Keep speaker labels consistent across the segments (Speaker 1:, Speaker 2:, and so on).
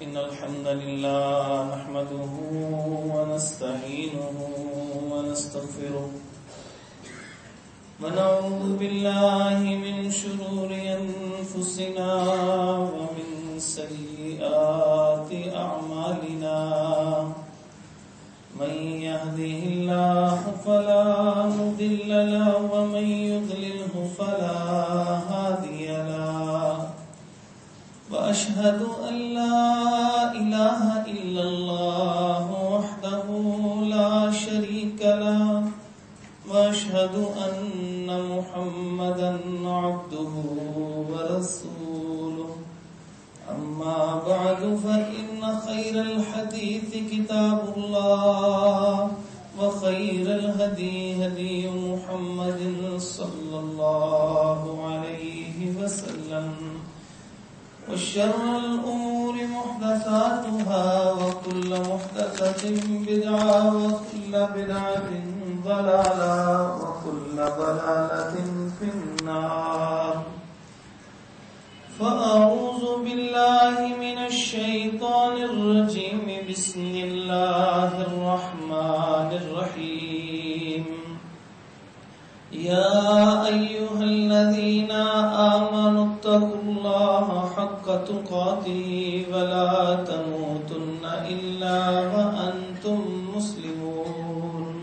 Speaker 1: إن الحمد لله نحمده ونستعينه ونستغفره ونعوذ بالله من شرور أنفسنا ومن سيئات أعمالنا من يهده الله فلا مضل له ومن يضلله فلا هادي له وأشهد أن لا إله إلا الله وحده لا شريك له وأشهد أن محمدا عبده ورسوله أما بعد فإن خير الحديث كتاب الله وخير الهدي هدي محمد صلى الله عليه وسلم وشر الأمور محدثاتها وكل محدثة بدعة وكل بدعة ضلالة وكل ضلالة في النار فأعوذ بالله من الشيطان الرجيم بسم الله الرحمن الرحيم يا أيها الذين آمنوا اتقوا الله حق تقاته ولا تموتن إلا وأنتم مسلمون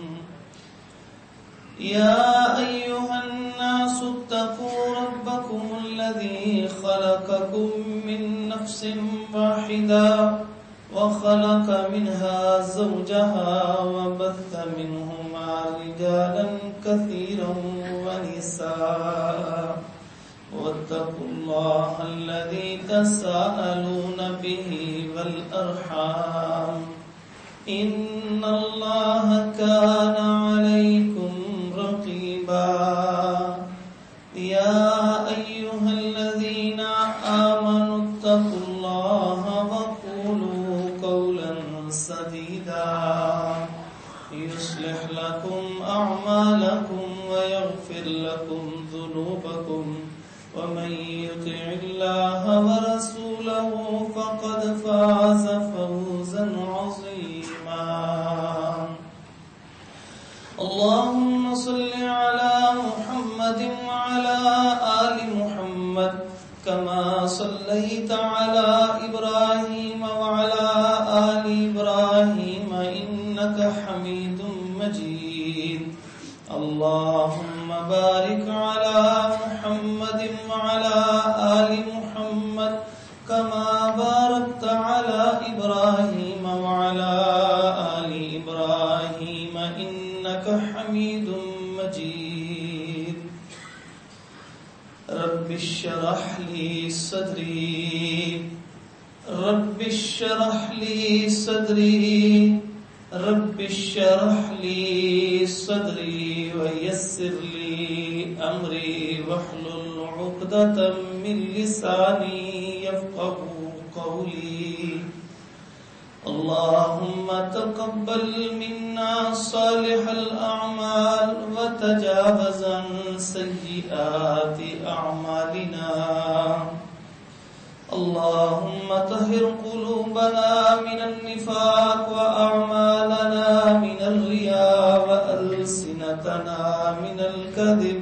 Speaker 1: يا أيها الناس اتقوا ربكم الذي خلقكم من نفس واحدة وخلق منها زوجها وبث منهما رجالا كثيرا ونساء واتقوا الله الذي تساءلون به والأرحام إن الله كان عليكم رقيبا يا أيها الذين آمنوا اتقوا الله وقولوا قولا سديدا يصلح لكم أعمالكم ويغفر لكم ذنوبكم ومن يطع الله ورسوله فقد فاز فوزا عظيما اللهم صل على محمد وعلى آل محمد كما صليت على إبراهيم وعلى آل إبراهيم إنك حميد مجيد اللهم بارك على محمد وعلى آل محمد كما باركت على إبراهيم وعلى آل إبراهيم إنك حميد مجيد رب اشرح لي صدري رب اشرح لي صدري رب اشرح لي صدري ويسر لي أمري واحلل عقدة من لساني يفقهوا قولي اللهم تقبل منا صالح الأعمال وتجاوز عن سيئات أعمالنا اللهم طهر قلوبنا من النفاق وأعمالنا من الرياء وألسنتنا من الكذب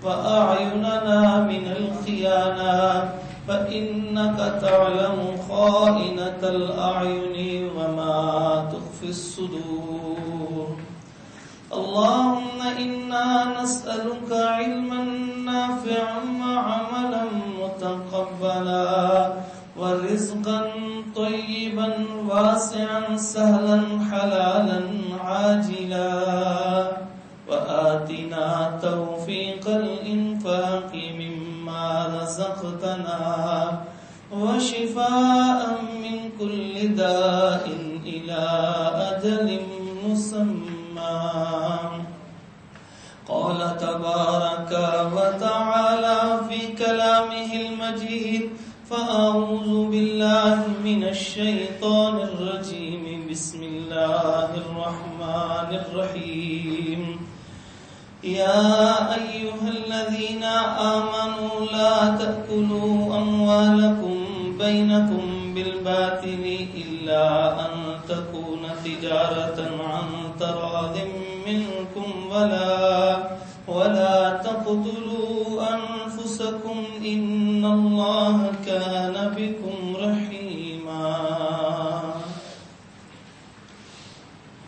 Speaker 1: وأعيننا من الخيانة فإنك تعلم خائنة الأعين وما تخفي الصدور اللهم إنا نسألك علما نافعا وعملا متقبلا ورزقا طيبا واسعا سهلا حلالا عاجلا وآتنا توفيق الإنفاق مما رزقتنا وشفاء من كل داء إلى أجل مسمى قال تبارك وتعالى في كلامه المجيد فأعوذ بالله من الشيطان الرجيم بسم الله الرحمن الرحيم يا أيها الذين آمنوا لا تأكلوا أموالكم بينكم بالباطل إلا أن تكون تجارة عن تراض منكم ولا تقتلوا أنفسكم إن الله كان بكم رحيما.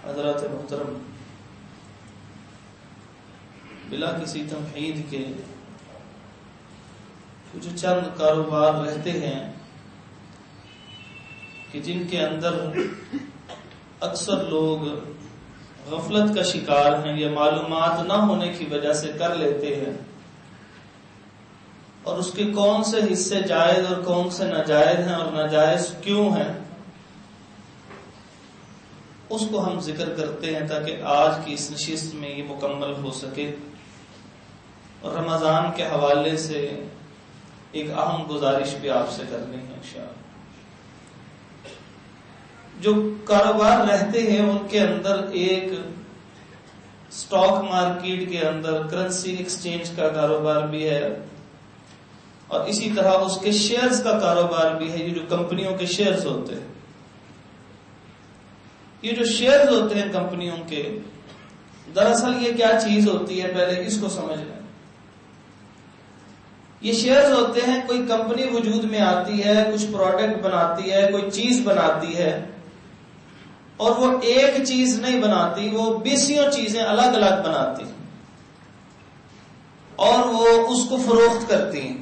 Speaker 1: حضرات محترم، بلا کسی تمہید کے کچھ چند کاروبار رہتے ہیں کہ جن کے اندر اکثر لوگ غفلت کا شکار ہیں یا معلومات نہ ہونے کی وجہ سے کر لیتے ہیں، اور اس کے کون سے حصے جائز اور کون سے ناجائز ہیں اور ناجائز کیوں ہیں، اس کو ہم ذکر کرتے ہیں تاکہ آج کی اس نشست میں یہ مکمل ہو سکے. اور رمضان کے حوالے سے ایک اہم گزارش بھی آپ سے کرنی ہے انشاءاللہ. جو کاروبار رہتے ہیں ان کے اندر ایک سٹاک مارکیٹ کے اندر کرنسی ایکسچینج کا کاروبار بھی ہے، اور اسی طرح اس کے شیئرز کا کاروبار بھی ہے. یہ جو کمپنیوں کے شیئرز ہوتے ہیں، یہ جو شیئرز ہوتے ہیں کمپنیوں کے، دراصل یہ کیا چیز ہوتی ہے پہلے اس کو سمجھ لیں. یہ شیئرز ہوتے ہیں، کوئی کمپنی وجود میں آتی ہے، کچھ پروڈکٹ بناتی ہے، کوئی چیز بناتی ہے، اور وہ ایک چیز نہیں بناتی، وہ 20 چیزیں الگ الگ بناتی ہیں اور وہ اس کو فروخت کرتی ہیں.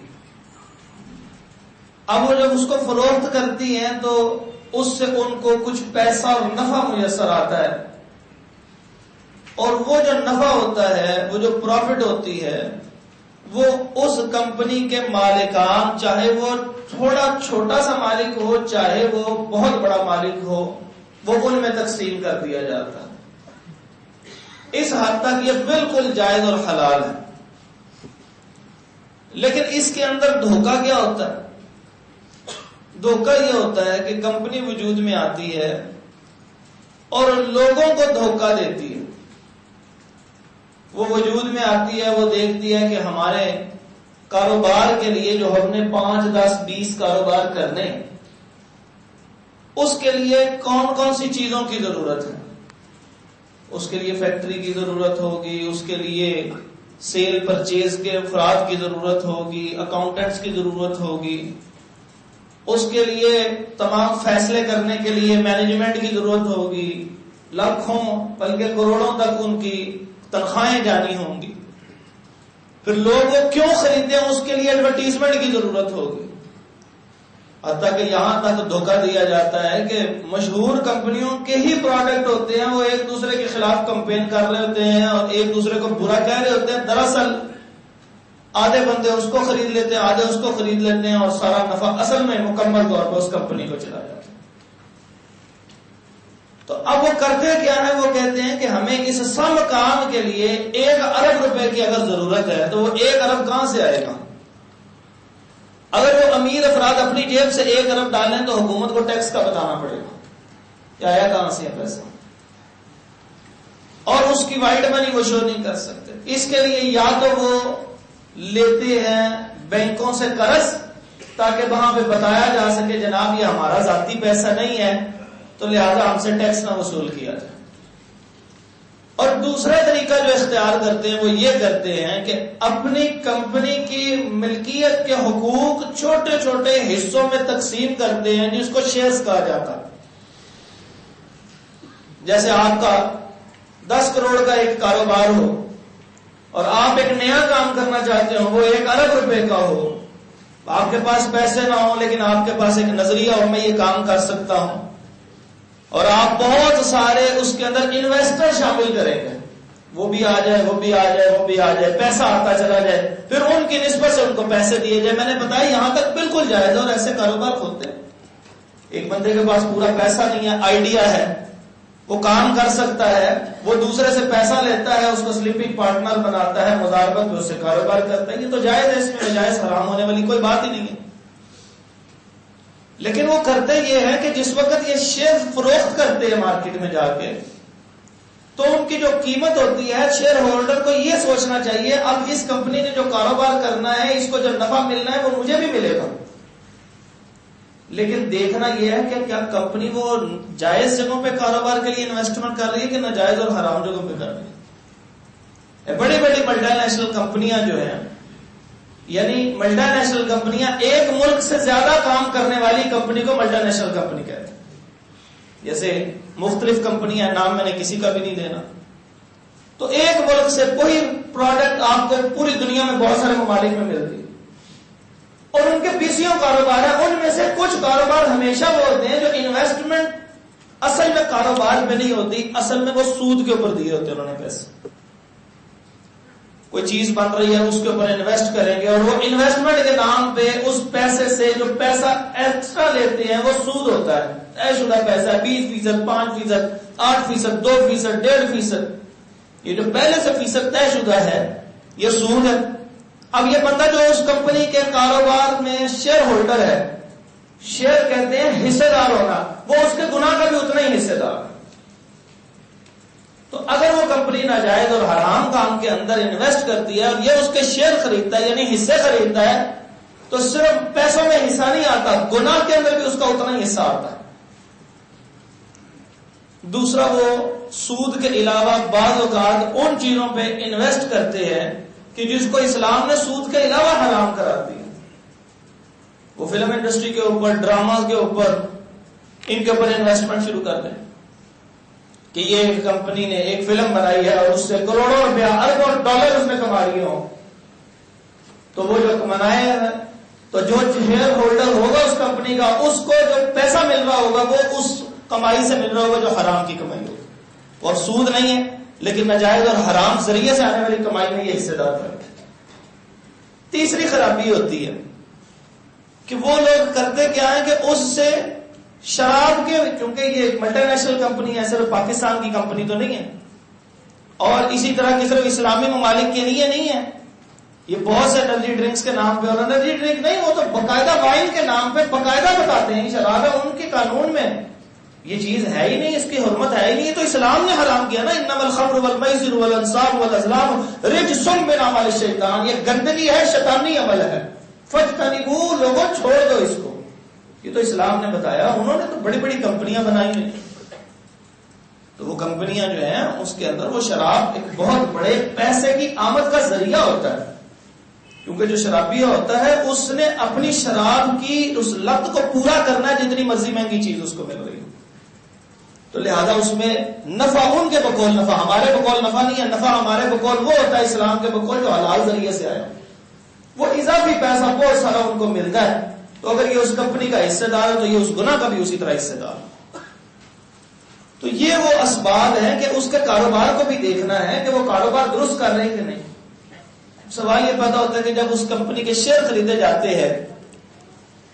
Speaker 1: اب وہ جب اس کو فروخت کرتی ہیں تو اس سے ان کو کچھ پیسہ اور نفع میسر آتا ہے، اور وہ جو نفع ہوتا ہے، وہ جو پروفٹ ہوتی ہے، وہ اس کمپنی کے مالکان، چاہے وہ تھوڑا چھوٹا سا مالک ہو چاہے وہ بہت بڑا مالک ہو، وہ ان میں تقسیم کر دیا جاتا ہے. اس حد تک یہ بالکل جائز اور حلال ہے. لیکن اس کے اندر دھوکہ کیا ہوتا ہے؟ دھوکہ یہ ہوتا ہے کہ کمپنی وجود میں آتی ہے اور لوگوں کو دھوکہ دیتی ہے. وہ وجود میں آتی ہے، وہ دیکھتی ہے کہ ہمارے کاروبار کے لیے جو ہم نے 5, 10, 20 کاروبار کرنے، اس کے لیے کون کون سی چیزوں کی ضرورت ہے. اس کے لیے فیکٹری کی ضرورت ہوگی، اس کے لیے سیل پرچیز کے افراد کی ضرورت ہوگی، اکاؤنٹنٹس کی ضرورت ہوگی، اس کے لیے تمام فیصلے کرنے کے لیے مینجمنٹ کی ضرورت ہوگی، لاکھوں بلکہ کروڑوں تک ان کی تنخواہیں جانی ہوں گی. پھر لوگ وہ کیوں خریدتے ہیں، اس کے لیے ایڈورٹیزمنٹ کی ضرورت ہوگی. حتیٰ کہ یہاں تک دھوکہ دیا جاتا ہے کہ مشہور کمپنیوں کے ہی پروڈکٹ ہوتے ہیں، وہ ایک دوسرے کے خلاف کمپین کر رہے ہوتے ہیں اور ایک دوسرے کو برا کہہ رہے ہوتے ہیں. دراصل آدھے بندے اس کو خرید لیتے ہیں، آدھے اس کو خرید لیتے ہیں، اور سارا نفع اصل میں مکمل طور پر اس کمپنی کو چلا جاتا ہے. تو اب وہ کرتے کیا ہے؟ وہ کہتے ہیں کہ ہمیں اس سم کام کے لیے 1 ارب روپے کی اگر ضرورت ہے تو وہ 1 ارب کہاں سے آئے گا؟ اگر وہ امیر افراد اپنی جیب سے 1 ارب ڈالیں تو حکومت کو ٹیکس کا بتانا پڑے گا کہ آیا کہاں سے ہے پیسہ، اور اس کی وائٹ منی وہ شو نہیں کر سکتے. اس کے لیے یا تو وہ لیتے ہیں بینکوں سے قرض تاکہ وہاں پہ بتایا جا سکے جناب یہ ہمارا ذاتی پیسہ نہیں ہے تو لہذا ہم سے ٹیکس نہ وصول کیا جائے. اور دوسرا طریقہ جو اختیار کرتے ہیں وہ یہ کرتے ہیں کہ اپنی کمپنی کی ملکیت کے حقوق چھوٹے چھوٹے حصوں میں تقسیم کرتے ہیں، جس کو شیئرز کہا جاتا ہے. جیسے آپ کا 10 کروڑ کا ایک کاروبار ہو اور آپ ایک نیا کام کرنا چاہتے ہو، وہ 1 ارب روپے کا ہو، آپ کے پاس پیسے نہ ہو لیکن آپ کے پاس ایک نظریہ ہو میں یہ کام کر سکتا ہوں، اور آپ بہت سارے اس کے اندر انویسٹر شامل کریں گے، وہ بھی آ جائے وہ بھی آ جائے وہ بھی آ جائے، پیسہ آتا چلا جائے، پھر ان کی نسبت سے ان کو پیسے دیے جائے. میں نے بتایا یہاں تک بالکل جائز اور ایسے کاروبار ہوتے ہیں. ایک بندے کے پاس پورا پیسہ نہیں ہے، آئیڈیا ہے، وہ کام کر سکتا ہے، وہ دوسرے سے پیسہ لیتا ہے، اس کو سلیپنگ پارٹنر بناتا ہے، مضاربت میں اس سے کاروبار کرتا ہے. یہ تو جائز ہے، اس میں ناجائز حرام ہونے والی کوئی بات ہی نہیں ہے. لیکن وہ کرتے یہ ہے کہ جس وقت یہ شیئر فروخت کرتے ہیں مارکیٹ میں جا کے، تو ان کی جو قیمت ہوتی ہے شیئر ہولڈر کو یہ سوچنا چاہیے اب اس کمپنی نے جو کاروبار کرنا ہے، اس کو جو نفع ملنا ہے وہ مجھے بھی ملے گا. لیکن دیکھنا یہ ہے کہ کیا کمپنی وہ جائز جگہوں پہ کاروبار کے لیے انویسٹمنٹ کر رہی ہے کہ ناجائز اور حرام جگہوں پہ کر رہی ہے. بڑی بڑی ملٹی نیشنل کمپنیاں جو ہیں، یعنی ملٹی نیشنل کمپنیاں ایک ملک سے زیادہ کام کرنے والی کمپنی کو ملٹی نیشنل کمپنی کہتے ہیں. جیسے مختلف کمپنیاں، نام میں نے کسی کا بھی نہیں دینا، تو ایک ملک سے کوئی پروڈکٹ آپ کو پوری دنیا میں بہت سارے ممالک میں ملتی ہے، اور ان کے بیسیوں کاروبار ہیں. ان میں سے کچھ کاروبار ہمیشہ وہ ہوتے ہیں جو انویسٹمنٹ اصل میں کاروبار میں نہیں ہوتی، اصل میں وہ سود کے اوپر دیے ہوتے ہیں. انہوں نے پیسے، کوئی چیز بن رہی ہے اس کے اوپر انویسٹ کریں گے، اور وہ انویسٹمنٹ کے نام پہ اس پیسے سے جو پیسہ ایکسٹرا لیتے ہیں وہ سود ہوتا ہے، طے شدہ پیسہ 20%، 5%، 8%، 2%، 1.5%. یہ جو پہلے سے فیصد طے شدہ ہے یہ سود ہے. اب یہ بندہ جو اس کمپنی کے کاروبار میں شیئر ہولڈر ہے، شیئر کہتے ہیں حصے دار ہونا، وہ اس کے گناہ کا بھی اتنا ہی حصے دار ہے. تو اگر وہ کمپنی ناجائز اور حرام کام کے اندر انویسٹ کرتی ہے اور یہ اس کے شیئر خریدتا ہے یعنی حصے خریدتا ہے، تو صرف پیسوں میں حصہ نہیں آتا، گناہ کے اندر بھی اس کا اتنا ہی حصہ آتا ہے. دوسرا، وہ سود کے علاوہ بعض اوقات ان چیزوں پہ انویسٹ کرتے ہیں کہ جس کو اسلام نے سود کے علاوہ حرام کرا دیا. وہ فلم انڈسٹری کے اوپر، ڈراما کے اوپر، ان کے اوپر انویسٹمنٹ شروع کر دیں کہ یہ ایک کمپنی نے ایک فلم بنائی ہے اور اس سے کروڑوں روپیہ، اربوں ڈالر اس نے کما لیے ہوں. تو وہ جو کمائے ہیں، تو جو شیئر ہولڈر ہوگا اس کمپنی کا، اس کو جو پیسہ مل رہا ہوگا وہ اس کمائی سے مل رہا ہوگا جو حرام کی کمائی ہوگی، اور سود نہیں ہے لیکن ناجائز اور حرام ذریعے سے آنے والی کمائی میں یہ حصے دار کرتے ہیں. تیسری خرابی ہوتی ہے کہ وہ لوگ کرتے کیا ہے کہ اس سے شراب کے، کیونکہ یہ ایک ملٹی نیشنل کمپنی ہے، صرف پاکستان کی کمپنی تو نہیں ہے، اور اسی طرح کی صرف اسلامی ممالک کے لیے نہیں ہے، یہ بہت سے انرجی ڈرنکس کے نام پہ، اور انرجی ڈرنک نہیں، وہ تو باقاعدہ وائن کے نام پہ باقاعدہ بتاتے ہیں شراب ہے، ان کے قانون میں یہ چیز ہے ہی نہیں، اس کی حرمت ہے ہی نہیں، تو اسلام نے حرام کیا نا. انما الخمر والمیسر والانصاب والازلام رجس من عمل الشیطان، یہ گندگی ہے، شیطانی عمل ہے، فاجتنبوہ، لوگوں چھوڑ دو اس کو. یہ تو اسلام نے بتایا. انہوں نے تو بڑی بڑی کمپنیاں بنائی ہیں، تو وہ کمپنیاں جو ہیں اس کے اندر وہ شراب ایک بہت بڑے پیسے کی آمد کا ذریعہ ہوتا ہے، کیونکہ جو شرابی ہوتا ہے اس نے اپنی شراب کی اس لت کو پورا کرنا ہے، جتنی مرضی مہنگی چیز اس کو مل رہی ہے. تو لہذا اس میں نفع ان کے بقول نفع، ہمارے بقول نفع نہیں ہے، نفع ہمارے بقول وہ ہوتا ہے اسلام کے بقول جو حلال ذریعے سے آیا، وہ اضافی پیسہ بہت سارا ان کو ملتا ہے. تو اگر یہ اس کمپنی کا حصے دار ہے تو یہ اس گناہ کا بھی اسی طرح حصے دار ہے. تو یہ وہ اسباب ہیں کہ اس کے کاروبار کو بھی دیکھنا ہے کہ وہ کاروبار درست کر رہے ہیں کہ نہیں. سوال یہ پیدا ہوتا ہے کہ جب اس کمپنی کے شیئر خریدے جاتے ہیں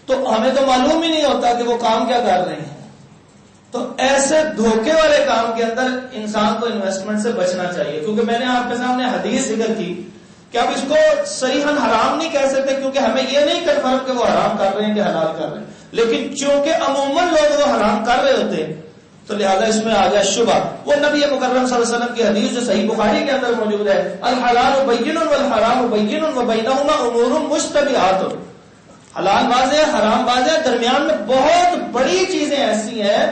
Speaker 1: تو ہمیں تو معلوم ہی نہیں ہوتا کہ وہ کام کیا کر رہے ہیں. تو ایسے دھوکے والے کام کے اندر انسان کو انویسٹمنٹ سے بچنا چاہیے، کیونکہ میں نے آپ کے سامنے حدیث ذکر کی کہ آپ اس کو صریحاً حرام نہیں کہہ سکتے، کیونکہ ہمیں یہ نہیں کنفرم کہ وہ حرام کر رہے ہیں کہ حلال کر رہے ہیں، لیکن چونکہ عموماً لوگ وہ حرام کر رہے ہوتے ہیں تو لہذا اس میں آ گیا شبہ. وہ نبی مکرم صلی اللہ علیہ وسلم کی حدیث جو صحیح بخاری کے اندر موجود ہے، الحلال بین والحرام بین وبینہما امور مشتبہات، حلال واضح، حرام واضح، درمیان میں بہت بڑی چیزیں ایسی ہیں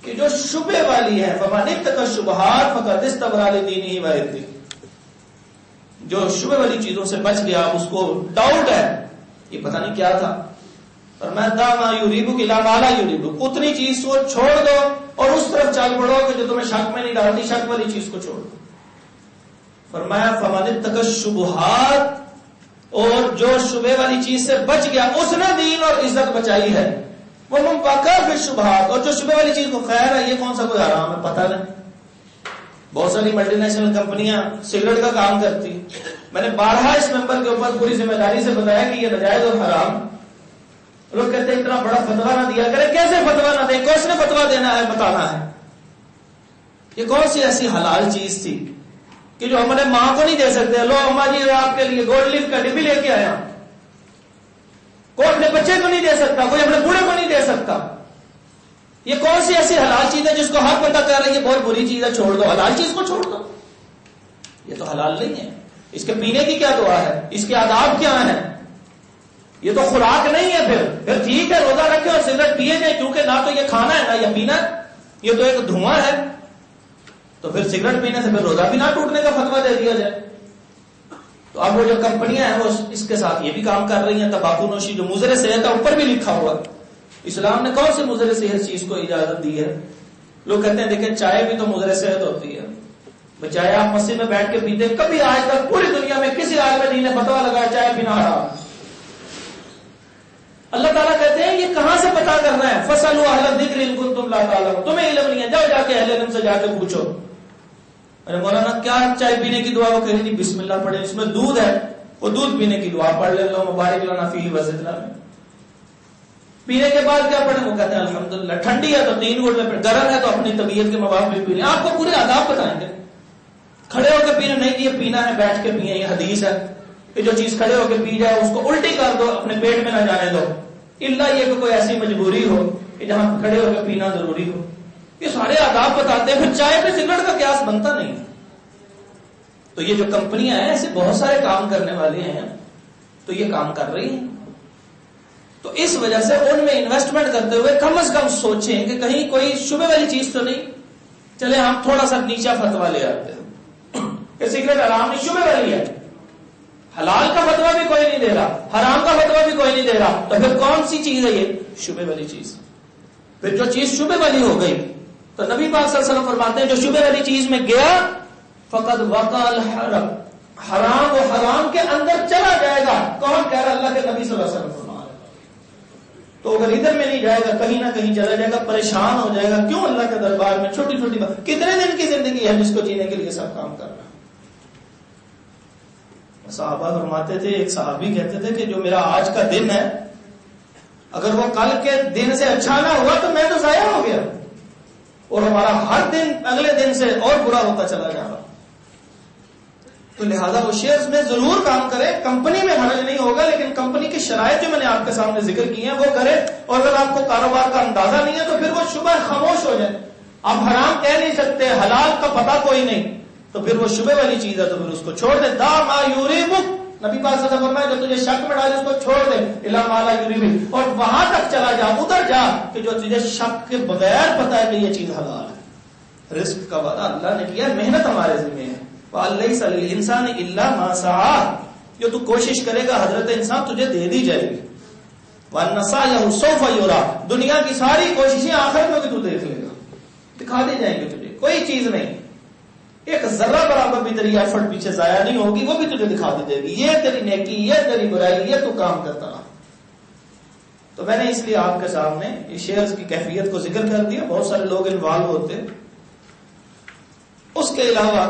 Speaker 1: کہ جو شبہ والی ہے. فمن اتقى الشبہات فقد استبرأ لدینہ وعرضہ، جو شبہ والی چیزوں سے بچ گیا، اس کو ڈاؤٹ ہے یہ پتہ نہیں کیا تھا، فرمایا دع ما یریبک الی ما لا یریبک، اتنی چیز کو چھوڑ دو اور اس طرف چل پڑو کہ جو تمہیں شک میں نہیں ڈالتی، شک والی چیز کو چھوڑ دو. فرمایا فمن اتقى الشبہات، اور جو شبہ والی چیز سے بچ گیا اس نے دین اور عزت بچائی ہے. وہ منفقہ پھر شبہات، اور جو شبہ والی چیز کو خیر ہے، یہ کون سا کوئی حرام ہے پتہ نہیں. بہت ساری ملٹی نیشنل کمپنیاں سگریٹ کا کام کرتی، میں نے بارہا اس ممبر کے اوپر پوری ذمہ داری سے بتایا کہ یہ ناجائز اور حرام. لوگ کہتے ہیں اتنا بڑا فتویٰ نہ دیا کرے. کیسے فتویٰ نہ دے؟ کس نے فتویٰ دینا ہے، بتانا ہے. یہ کون سی ایسی حلال چیز تھی کہ جو ہمارے ماں کو نہیں دے سکتے؟ لو اما جی آپ کے لیے گولڈ لیف کا ڈبی لے کے آیا. کوئی اپنے بچے کو نہیں دے سکتا، کوئی اپنے بوڑھے کو نہیں دے سکتا. یہ کون سی ایسی حلال چیز ہے جس کو ہر بندہ کہہ رہا ہے یہ بہت بری چیز ہے، چھوڑ دو، حلال چیز کو چھوڑ دو؟ یہ تو حلال نہیں ہے. اس کے پینے کی کیا دعا ہے، اس کے آداب کیا ہیں؟ یہ تو خوراک نہیں ہے. پھر ٹھیک ہے روزہ رکھے اور سگریٹ پیے جائیں, کیونکہ نہ تو یہ کھانا ہے نہ یہ پینا ہے, یہ تو ایک دھواں ہے. تو پھر سگریٹ پینے سے پھر روزہ بھی نہ ٹوٹنے کا فتویٰ دے دیا جائے. تو اب وہ جو کمپنیاں ہیں وہ اس کے ساتھ یہ بھی کام کر رہی ہیں. تمباکو نوشی جو مضر صحت ہے اوپر بھی لکھا ہوا, اسلام نے کون سے مضر صحت چیز کو اجازت دی ہے؟ لوگ کہتے ہیں دیکھیں چائے بھی تو مضر صحت ہوتی ہے. چائے آپ مسجد میں بیٹھ کے پیتے, کبھی آج تک پوری دنیا میں کسی عالم دین نے فتویٰ لگایا چائے پینا حرام. اللہ تعالیٰ کہتے ہیں یہ کہاں سے پتا کرنا ہے؟ فَاسْأَلُوا أَهْلَ الذِّكْرِ إِن كُنتُمْ لَا تَعْلَمُونَ. تمہیں علم نہیں ہے, جاؤ جا کے اہل علم سے جا کے پوچھو. ارے مولانا کیا چائے پینے کی دعا؟ وہ کہہ رہی بسم اللہ پڑھے, اس میں دودھ ہے, وہ دودھ پینے کی دعا پڑھ لے لو مبارک لنا فیہ وزدنا میں. پینے کے بعد کیا پڑھیں؟ وہ کہتے ہیں الحمدللہ. ٹھنڈی ہے تو 3 گھونٹ میں, گرم ہے تو اپنی طبیعت کے موافق بھی پی لیں. آپ کو پورے آداب بتائیں گے. کھڑے ہو کے پینا نہیں, یہ پینا ہے بیٹھ کے پیئے, یہ حدیث ہے کہ جو چیز کھڑے ہو کے پی جائے اس کو الٹی کر دو, اپنے پیٹ میں نہ جانے دو, الا یہ کہ کوئی ایسی مجبوری ہو کہ جہاں کھڑے ہو کے پینا ضروری ہو. یہ سارے آداب بتاتے ہیں. پھر چائے پہ سگریٹ کا قیاس بنتا نہیں. تو یہ جو کمپنیاں ہیں ایسے بہت سارے کام کرنے والے ہیں, تو یہ کام کر رہی ہیں. تو اس وجہ سے ان میں انویسٹمنٹ کرتے ہوئے کم از کم سوچیں کہ کہیں کوئی شبہ والی چیز تو نہیں. چلے ہم تھوڑا سا نیچا فتویٰ لے آتے ہیں کہ سگریٹ حرام نہیں, شبہ والی ہے. حلال کا فتویٰ بھی کوئی نہیں دے رہا, حرام کا فتویٰ بھی کوئی نہیں دے رہا, تو پھر کون سی چیز ہے یہ؟ شبہ والی چیز. پھر جو چیز شبہ والی ہو گئی تو نبی پاک صلی اللہ علیہ وسلم فرماتے ہیں جو شبہ والی چیز میں گیا فقد وقع الحرام, حرام و حرام کے اندر چلا جائے گا. کون کہہ رہا؟ اللہ کے نبی صلی اللہ علیہ وسلم فرما رہے. تو اگر ادھر میں نہیں جائے گا کہیں نہ کہیں چلا جائے گا, پریشان ہو جائے گا. کیوں؟ اللہ کے دربار میں چھوٹی چھوٹی بات. کتنے دن کی زندگی ہے جس کو جینے کے لیے سب کام کرنا. صحابہ فرماتے تھے, ایک صحابی کہتے تھے کہ جو میرا آج کا دن ہے اگر وہ کل کے دن سے اچھا نہ ہوا تو میں تو ضائع ہو گیا, اور ہمارا ہر دن اگلے دن سے اور برا ہوتا چلا جائے گا. تو لہذا وہ شیئرز میں ضرور کام کرے, کمپنی میں حرج نہیں ہوگا, لیکن کمپنی کی شرائط جو میں نے آپ کے سامنے ذکر کی ہیں وہ کرے. اور اگر آپ کو کاروبار کا اندازہ نہیں ہے تو پھر وہ شبہ خاموش ہو جائے. آپ حرام کہہ نہیں سکتے, حلال کا پتہ کوئی نہیں, تو پھر وہ شبہ والی چیز ہے تو پھر اس کو چھوڑ دے. دا ما یوریبک, نبی پاک صلی اللہ علیہ وسلم فرمایا جو تجھے شک میں ڈالے اس کو چھوڑ دے. الا ما لا یوریبک, اور وہاں تک چلا جا, ادھر جا کہ جو تجھے شک کے بغیر پتا ہے کہ یہ چیز حلال ہے. رزق کا وعدہ اللہ نے کیا, محنت ہمارے ذمہ ہے. وَلَيْسَ لِلْإِنسَانِ إِلَّا مَا سَعَىٰ, جو تو کوشش کرے گا حضرت انسان تجھے دے دی جائے گی. وَأَنَّ سَعْيَهُ سَوْفَ يُرَىٰ, دنیا کی ساری کوششیں آخرت میں بھی تو دیکھ لے گا, دکھا دی جائیں گے تجھے. کوئی چیز نہیں, ایک ذرہ برابر بھی تیری ایفرٹ پیچھے ضائع نہیں ہوگی, وہ بھی تجھے دکھا دی جائے گی. یہ تیری نیکی, یہ تیری برائی, یہ تو کام کرتا رہا. تو میں نے اس لیے آپ کے سامنے یہ شیئرز کی کیفیت کو ذکر کر دیا. بہت سارے لوگ انوالو ہوتے. اس کے علاوہ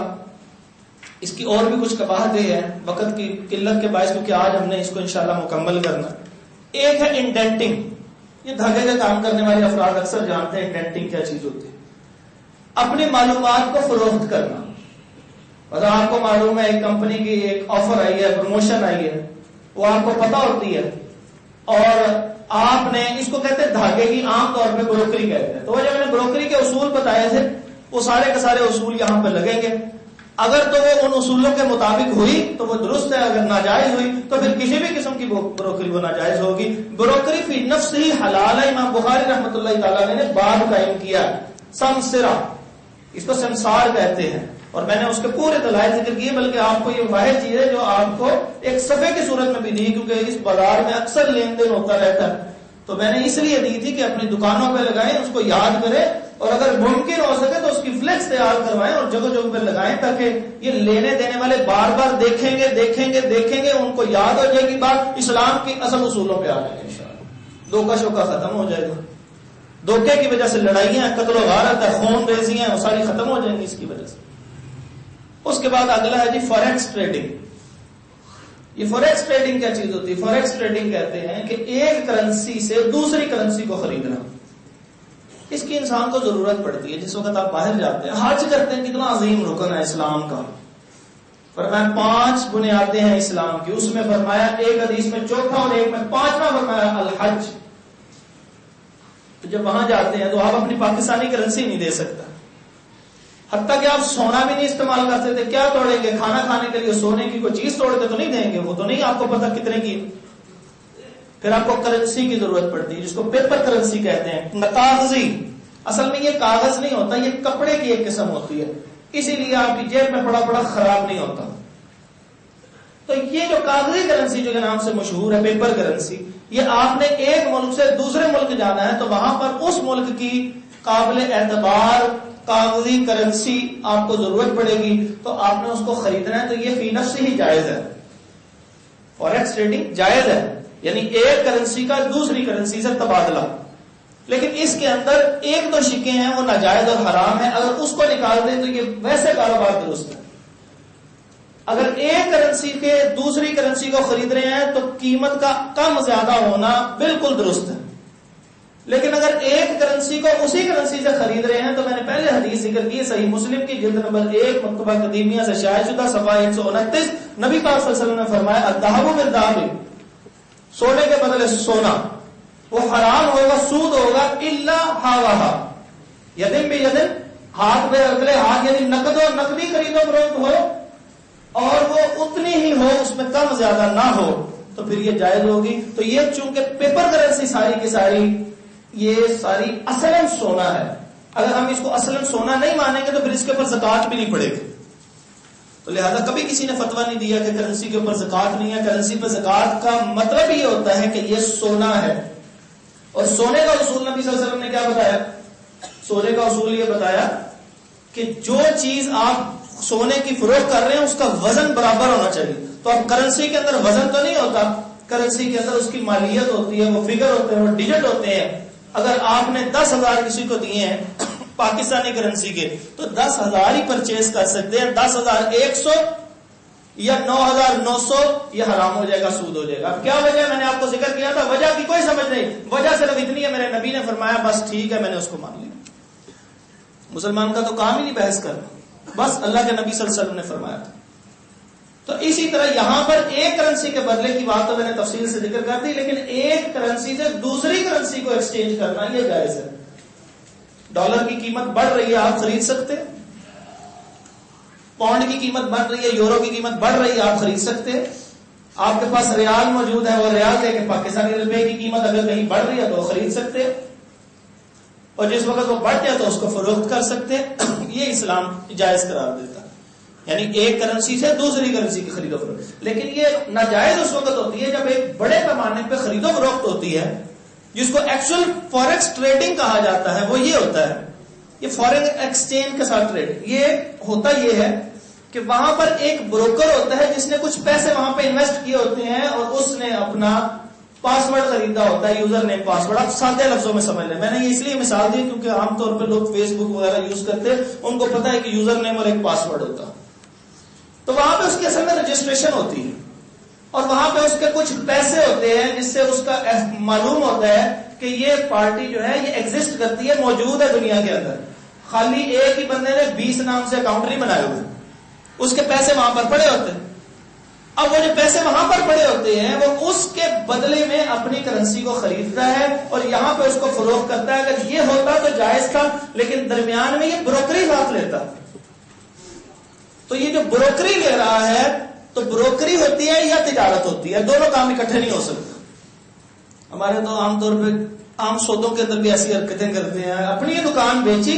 Speaker 1: اس کی اور بھی کچھ قباحتیں ہیں, وقت کی قلت کے باعث, کیونکہ آج ہم نے اس کو انشاءاللہ مکمل کرنا. ایک ہے انڈینٹنگ. یہ دھاگے کا کام کرنے والے افراد اکثر جانتے ہیں انڈینٹنگ کیا چیز ہوتی ہے. اپنی معلومات کو فروخت کرنا. مطلب آپ کو معلوم ہے ایک کمپنی کی ایک آفر آئی ہے, پروموشن آئی ہے, وہ آپ کو پتا ہوتی ہے, اور آپ نے اس کو کہتے ہیں دھاگے کی, عام طور پہ بروکری کہتے ہیں. تو جب میں نے بروکری کے اصول بتائے تھے, وہ سارے کے سارے اصول یہاں پہ لگیں گے. اگر تو وہ ان اصولوں کے مطابق ہوئی تو وہ درست ہے, اگر ناجائز ہوئی تو پھر کسی بھی قسم کی بروکری وہ ناجائز ہوگی. بروکری فی نفس ہی حلال ہے. امام بخاری رحمۃ اللہ تعالی نے باب قائم کیا سمسرا, اس کو سمسار کہتے ہیں, اور میں نے اس کے پورے دلائل ذکر کیے. بلکہ آپ کو یہ واحد چیز ہے جو آپ کو ایک صفحے کی صورت میں بھی دی, کیونکہ اس بازار میں اکثر لین دین ہوتا رہتا ہے. تو میں نے اس لیے دی تھی کہ اپنی دکانوں پہ لگائیں, اس کو یاد کریں, اور اگر ممکن ہو سکے تو اس کی فلیکس تیار کروائیں اور جگہ جگہ پہ لگائیں, تاکہ یہ لینے دینے والے بار بار دیکھیں گے, ان کو یاد ہو جائے گی بات, اسلام کی اصل اصولوں پہ آ جائیں گے انشاءاللہ. دھوکہ شوکہ ختم ہو جائے گا. دھوکے کی وجہ سے لڑائیاں, قتل و غارت ہے, خون ریزیاں, وہ ساری ختم ہو جائیں گی اس کی وجہ سے. اس کے بعد اگلا ہے جی فوریکس ٹریڈنگ. یہ فوریکس ٹریڈنگ کیا چیز ہوتی ہے؟ فوریکس ٹریڈنگ کہتے ہیں کہ ایک کرنسی سے دوسری کرنسی کو خریدنا. اس کی انسان کو ضرورت پڑتی ہے. جس وقت آپ باہر جاتے ہیں, حج کرتے ہیں, کتنا عظیم رکن ہے اسلام کا. فرمایا 5 بنیادیں ہیں اسلام کی. اس میں فرمایا ایک حدیث میں چوتھا اور ایک میں 5واں فرمایا الحج. تو جب وہاں جاتے ہیں تو آپ اپنی پاکستانی کرنسی نہیں دے سکتا, حتیٰ کہ آپ سونا بھی نہیں استعمال کر سکتے. کیا توڑیں گے؟ کھانا کھانے کے لیے سونے کی کوئی چیز توڑ کے تو نہیں دیں گے, وہ تو نہیں آپ کو پتا کتنے کی. پھر آپ کو کرنسی کی ضرورت پڑتی ہے جس کو پیپر کرنسی کہتے ہیں، کاغذی. اصل میں یہ کاغذ نہیں ہوتا، یہ کپڑے کی ایک قسم ہوتی ہے، اسی لیے آپ کی جیب میں پڑا خراب نہیں ہوتا. تو یہ جو کاغذی کرنسی جو کے نام سے مشہور ہے پیپر کرنسی، یہ آپ نے ایک ملک سے دوسرے ملک جانا ہے تو وہاں پر اس ملک کی قابل اعتبار کاغذی کرنسی آپ کو ضرورت پڑے گی، تو آپ نے اس کو خریدنا ہے. تو یہ فی نفس ہی جائز ہے، فوریکس ٹریڈنگ جائز ہے، یعنی ایک کرنسی کا دوسری کرنسی سے تبادلہ. لیکن اس کے اندر ایک دو شکیں ہیں وہ ناجائز اور حرام ہے، اگر اس کو نکال دیں تو یہ ویسے کاروبار درست ہے. اگر ایک کرنسی کے دوسری کرنسی کو خرید رہے ہیں تو قیمت کا کم زیادہ ہونا بالکل درست ہے. لیکن اگر ایک کرنسی کو اسی کرنسی سے خرید رہے ہیں تو میں نے پہلے حدیث ذکر کی صحیح مسلم کی جلد نمبر 1 مکتبہ قدیمیہ سے شائع شدہ صفحہ 129، نبی پاک صلی اللہ علیہ وسلم نے فرمایا الذهب بالذهب، سونے کے بدلے سونا، وہ حرام ہوگا، سود ہوگا، الا حاواہا، یدن بیدن، ہاتھ پہ اگلے ہاتھ، یعنی نقد اور نقدی خرید و فروخت ہو اور وہ اتنی ہی ہو، اس میں کم زیادہ نہ ہو، تو پھر یہ جائز ہوگی. تو یہ چونکہ پیپر کرنسی ساری کی ساری یہ ساری اصلاً سونا ہے، اگر ہم اس کو اصلاً سونا نہیں مانیں گے تو پھر اس کے اوپر زکوٰۃ بھی نہیں پڑے گی. تو لہذا کبھی کسی نے فتویٰ نہیں دیا کہ کرنسی کے اوپر زکوٰۃ نہیں ہے. کرنسی پہ زکوٰۃ کا مطلب یہ ہوتا ہے کہ یہ سونا ہے. اور سونے کا اصول نبی صلی اللہ علیہ وسلم نے کیا بتایا؟ سونے کا اصول یہ بتایا کہ جو چیز آپ سونے کی فروخت کر رہے ہیں اس کا وزن برابر ہونا چاہیے. تو اب کرنسی کے اندر وزن تو نہیں ہوتا، کرنسی کے اندر اس کی مالیت ہوتی ہے، وہ فگر ہوتے ہیں، وہ ڈیجٹ ہوتے ہیں. اگر آپ نے 10,000 کسی کو دیے ہیں پاکستانی کرنسی کے تو 10,000 ہی پرچیز کر سکتے ہیں. 10,100 یا 9,900 یہ حرام ہو جائے گا، سود ہو جائے گا. اب کیا وجہ ہے؟ میں نے آپ کو ذکر کیا تھا، وجہ کی کوئی سمجھ نہیں، وجہ صرف اتنی ہے میرے نبی نے فرمایا بس ٹھیک ہے، میں نے اس کو مان لیا. مسلمان کا تو کام ہی نہیں بحث کرنا، بس اللہ کے نبی صلی اللہ علیہ وسلم نے فرمایا تھا. تو اسی طرح یہاں پر ایک کرنسی کے بدلے کی بات تو میں نے تفصیل سے ذکر کر دی، لیکن ایک کرنسی سے دوسری کرنسی کو ایکسچینج کرنا یہ جائز ہے. ڈالر کی قیمت بڑھ رہی ہے، آپ خرید سکتے ہیں. پاؤنڈ کی قیمت بڑھ رہی ہے، یورو کی قیمت بڑھ رہی ہے، آپ خرید سکتے ہیں. آپ کے پاس ریال موجود ہے، وہ ریال دے کے پاکستانی روپے کی قیمت اگر کہیں بڑھ رہی ہے تو وہ خرید سکتے ہیں، اور جس وقت وہ بڑھ جائے تو اس کو فروخت کر سکتے ہیں. یہ اسلام جائز قرار دیتا ہے، یعنی ایک کرنسی سے دوسری کرنسی کی خرید و فروخت. لیکن یہ ناجائز اس وقت ہوتی ہے جب ایک بڑے پیمانے پہ خرید و فروخت ہوتی ہے، جس کو ایکچوئل فوریکس ٹریڈنگ کہا جاتا ہے. وہ یہ ہوتا ہے، یہ فورن ایکسچینج کے ساتھ ٹریڈ، یہ ہوتا یہ ہے کہ وہاں پر ایک بروکر ہوتا ہے جس نے کچھ پیسے وہاں پہ انویسٹ کیے ہوتے ہیں اور اس نے اپنا پاسورڈ خریدا ہوتا ہے، یوزر نیم پاسورڈ. آپ سادے لفظوں میں سمجھ لیں، میں نے یہ اس لیے مثال دی کیونکہ عام طور پہ لوگ فیس بک وغیرہ یوز کرتے ہیں، ان کو پتا ہے کہ یوزر نیم اور ایک پاسورڈ ہوتا ہے. تو وہاں پہ اس کی اصل میں رجسٹریشن ہوتی ہے اور وہاں پہ اس کے کچھ پیسے ہوتے ہیں جس سے اس کا معلوم ہوتا ہے کہ یہ پارٹی جو ہے یہ ایگزسٹ کرتی ہے، موجود ہے دنیا کے اندر. خالی ایک ہی بندے نے 20 نام سے اکاؤنٹ نہیں بنائے ہوئے، اس کے پیسے وہاں پر پڑے ہوتے ہیں. اب وہ جو پیسے وہاں پر پڑے ہوتے ہیں وہ اس کے بدلے میں اپنی کرنسی کو خریدتا ہے اور یہاں پہ اس کو فروخت کرتا ہے. اگر یہ ہوتا تو جائز تھا، لیکن درمیان میں یہ بروکری ہاتھ لیتا. تو یہ جو بروکری لے رہا ہے تو بروکری ہوتی ہے یا تجارت ہوتی ہے، دونوں کام اکٹھے نہیں ہو سکتے. ہمارے تو عام طور پہ عام سودوں کے اندر بھی ایسی حرکتیں کرتے ہیں. اپنی دکان بیچی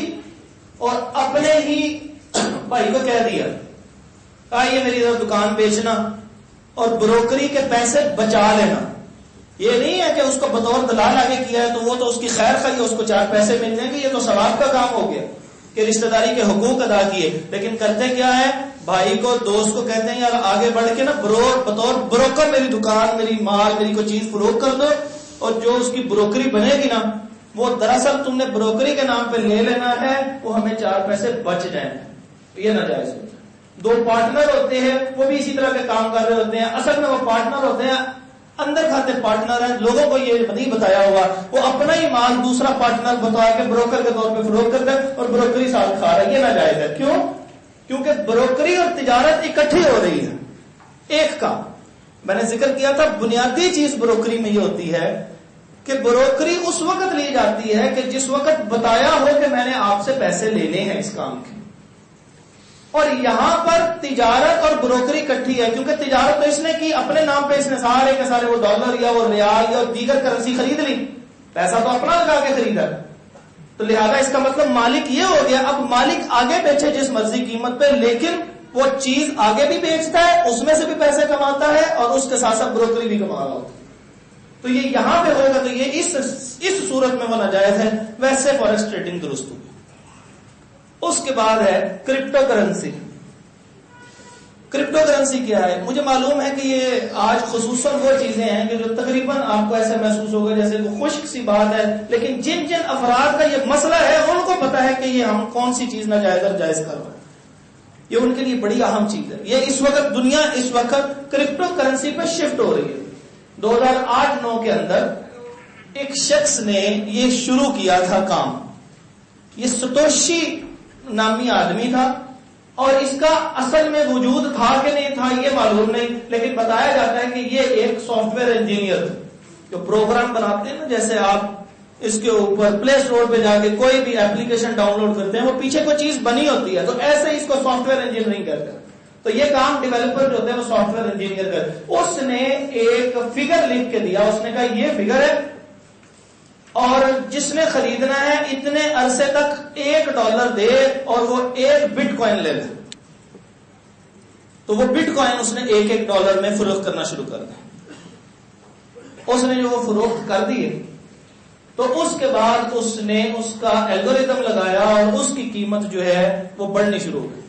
Speaker 1: اور اپنے ہی بھائی کو کہہ دیا یہ میری دکان بیچنا اور بروکری کے پیسے بچا لینا. یہ نہیں ہے کہ اس کو بطور دلال آگے کیا ہے تو وہ تو اس کی خیر خواہی، اس کو 4 پیسے مل جائیں گے، یہ تو ثواب کا کام ہو گیا کہ رشتہ داری کے حقوق ادا کیے. لیکن کرتے کیا ہے، بھائی کو دوست کو کہتے ہیں یار آگے بڑھ کے نا بطور بروکر میری دکان، میری مال، میری کوئی چیز فروخت کر دو، اور جو اس کی بروکری بنے گی نا وہ دراصل تم نے بروکری کے نام پہ لے لینا ہے، وہ ہمیں 4 پیسے بچ جائیں. یہ ناجائز ہوتا ہے. 2 پارٹنر ہوتے ہیں، وہ بھی اسی طرح کے کام کر رہے ہوتے ہیں، اصل میں وہ پارٹنر ہوتے ہیں، اندر کھاتے پارٹنر ہیں، لوگوں کو یہ نہیں بتایا ہوا، وہ اپنا ہی مال دوسرا پارٹنر بتا کے بروکر کے طور پہ فروخت کرتا ہے اور بروکری ساتھ کھا رہا ہے. یہ ناجائز ہے. کیوں؟ کیونکہ بروکری اور تجارت اکٹھی ہو رہی ہے. ایک کام میں نے ذکر کیا تھا، بنیادی چیز بروکری میں یہ ہوتی ہے کہ بروکری اس وقت لی جاتی ہے کہ جس وقت بتایا ہو کہ میں نے آپ سے پیسے لینے ہیں اس کام کے، اور یہاں پر تجارت اور بروکری اکٹھی ہے، کیونکہ تجارت تو اس نے کی اپنے نام پہ، اس نے سارے کے سارے وہ ڈالر یا وہ ریال یا دیگر کرنسی خرید لی، پیسہ تو اپنا لگا کے خریدا، تو لہذا اس کا مطلب مالک یہ ہو گیا، اب مالک آگے بیچے جس مرضی قیمت پہ، لیکن وہ چیز آگے بھی بیچتا ہے، اس میں سے بھی پیسے کماتا ہے، اور اس کے ساتھ ساتھ بروکری بھی کما رہا ہوتا ہے. تو یہ یہاں پہ ہوگا تو یہ اس صورت میں وہ ناجائز ہے، ویسے فوریکس ٹریڈنگ درست ہوگی. اس کے بعد ہے کرپٹو کرنسی. کرپٹو کرنسی کیا ہے؟ مجھے معلوم ہے کہ یہ آج خصوصاً وہ چیزیں ہیں کہ جو تقریباً آپ کو ایسے محسوس ہوگا جیسے کوئی خشک سی بات ہے، لیکن جن جن افراد کا یہ مسئلہ ہے ان کو پتا ہے کہ یہ ہم کون سی چیز ناجائز اور جائز کر رہے ہیں. یہ ان کے لیے بڑی اہم چیز ہے. یہ اس وقت دنیا اس وقت کرپٹو کرنسی پہ شفٹ ہو رہی ہے. 2008-9 کے اندر ایک شخص نے یہ شروع کیا تھا کام. یہ ستوشی نامی آدمی تھا، اور اس کا اصل میں وجود تھا کہ نہیں تھا یہ معلوم نہیں، لیکن بتایا جاتا ہے کہ یہ ایک سافٹ ویئر انجینئر تھا جو پروگرام بناتے ہیں نا، جیسے آپ اس کے اوپر پلے اسٹور پہ جا کے کوئی بھی ایپلیکیشن ڈاؤن لوڈ کرتے ہیں، وہ پیچھے کوئی چیز بنی ہوتی ہے، تو ایسے اس کو سافٹ ویئر انجینئرنگ کہتے ہیں. تو یہ کام ڈیولپر جو ہوتے ہیں وہ سافٹ ویئر انجینئر کرتے. اس نے ایک فگر لکھ کے دیا، اس نے کہا یہ فگر ہے، اور جس نے خریدنا ہے اتنے عرصے تک $1 دے اور وہ 1 بٹ کوائن لے لے. تو وہ بٹ کوائن اس نے $1 میں فروخت کرنا شروع کر دیا. اس نے جو وہ فروخت کر دیے تو اس کے بعد اس نے اس کا الگوریتم لگایا اور اس کی قیمت جو ہے وہ بڑھنی شروع ہو گئی.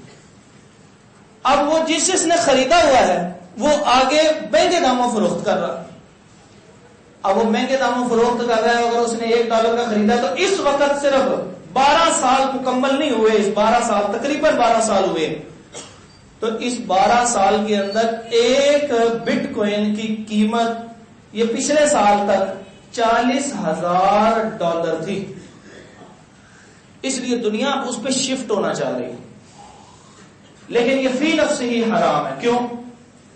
Speaker 1: اب وہ جس نے خریدا ہوا ہے وہ آگے مہنگے داموں فروخت کر رہا. اب وہ مہنگے داموں فروخت کر رہا ہے. اگر اس نے $1 کا خریدا تو اس وقت صرف 12 سال مکمل نہیں ہوئے، اس 12 سال تقریباً 12 سال ہوئے. تو اس 12 سال کے اندر ایک بٹ کوائن کی قیمت یہ پچھلے سال تک $40,000 تھی. اس لیے دنیا اس پہ شفٹ ہونا چاہ رہی ہے، لیکن یہ فی نفس ہی حرام ہے. کیوں؟